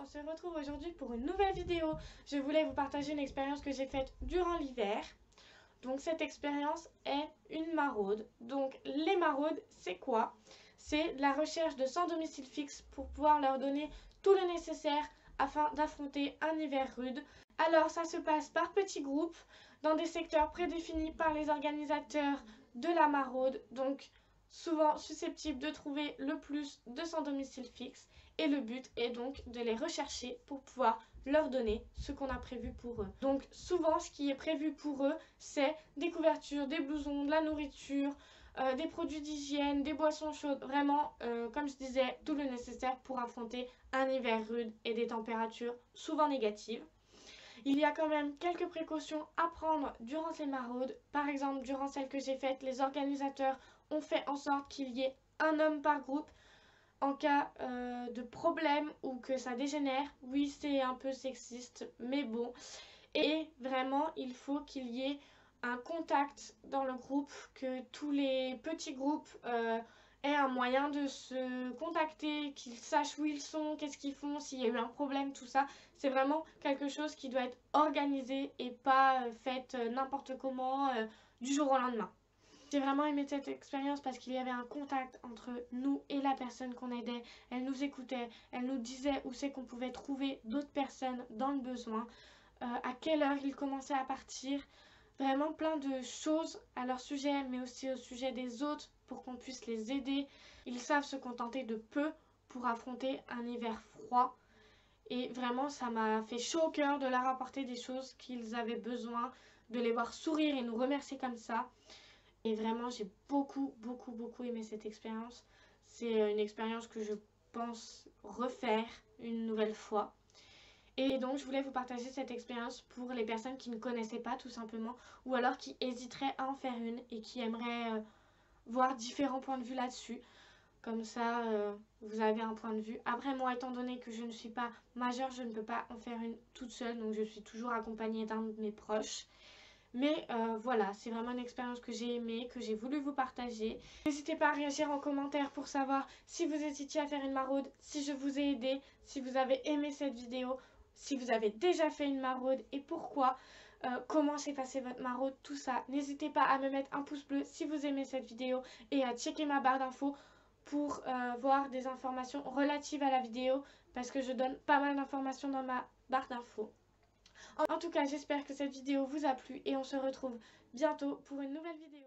on se retrouve aujourd'hui pour une nouvelle vidéo. Je voulais vous partager une expérience que j'ai faite durant l'hiver. Donc cette expérience est une maraude. Donc les maraudes, c'est quoi? C'est la recherche de sans domicile fixe pour pouvoir leur donner tout le nécessaire afin d'affronter un hiver rude. Alors ça se passe par petits groupes, dans des secteurs prédéfinis par les organisateurs de la maraude, donc souvent susceptibles de trouver le plus de sans domicile fixe. Et le but est donc de les rechercher pour pouvoir leur donner ce qu'on a prévu pour eux. Donc souvent ce qui est prévu pour eux, c'est des couvertures, des blousons, de la nourriture, des produits d'hygiène, des boissons chaudes, vraiment, comme je disais, tout le nécessaire pour affronter un hiver rude et des températures souvent négatives. Il y a quand même quelques précautions à prendre durant ces maraudes. Par exemple, durant celle que j'ai faite, les organisateurs ont fait en sorte qu'il y ait un homme par groupe en cas de problème ou que ça dégénère. Oui, c'est un peu sexiste, mais bon. Et vraiment, il faut qu'il y ait un contact dans le groupe, que tous les petits groupes aient un moyen de se contacter, qu'ils sachent où ils sont, qu'est-ce qu'ils font, s'il y a eu un problème, tout ça. C'est vraiment quelque chose qui doit être organisé et pas fait n'importe comment du jour au lendemain. J'ai vraiment aimé cette expérience parce qu'il y avait un contact entre nous et la personne qu'on aidait. Elle nous écoutait, elle nous disait où c'est qu'on pouvait trouver d'autres personnes dans le besoin, à quelle heure ils commençaient à partir. Vraiment plein de choses à leur sujet, mais aussi au sujet des autres pour qu'on puisse les aider. Ils savent se contenter de peu pour affronter un hiver froid. Et vraiment, ça m'a fait chaud au cœur de leur apporter des choses qu'ils avaient besoin, de les voir sourire et nous remercier comme ça. Et vraiment, j'ai beaucoup aimé cette expérience. C'est une expérience que je pense refaire une nouvelle fois. Et donc, je voulais vous partager cette expérience pour les personnes qui ne connaissaient pas tout simplement, ou alors qui hésiteraient à en faire une et qui aimeraient voir différents points de vue là-dessus. Comme ça, vous avez un point de vue. Après, moi, étant donné que je ne suis pas majeure, je ne peux pas en faire une toute seule, donc je suis toujours accompagnée d'un de mes proches. Mais voilà, c'est vraiment une expérience que j'ai aimée, que j'ai voulu vous partager. N'hésitez pas à réagir en commentaire pour savoir si vous hésitiez à faire une maraude, si je vous ai aidé, si vous avez aimé cette vidéo, si vous avez déjà fait une maraude et pourquoi, comment s'est passée votre maraude, tout ça. N'hésitez pas à me mettre un pouce bleu si vous aimez cette vidéo et à checker ma barre d'infos pour voir des informations relatives à la vidéo parce que je donne pas mal d'informations dans ma barre d'infos. En tout cas, j'espère que cette vidéo vous a plu et on se retrouve bientôt pour une nouvelle vidéo.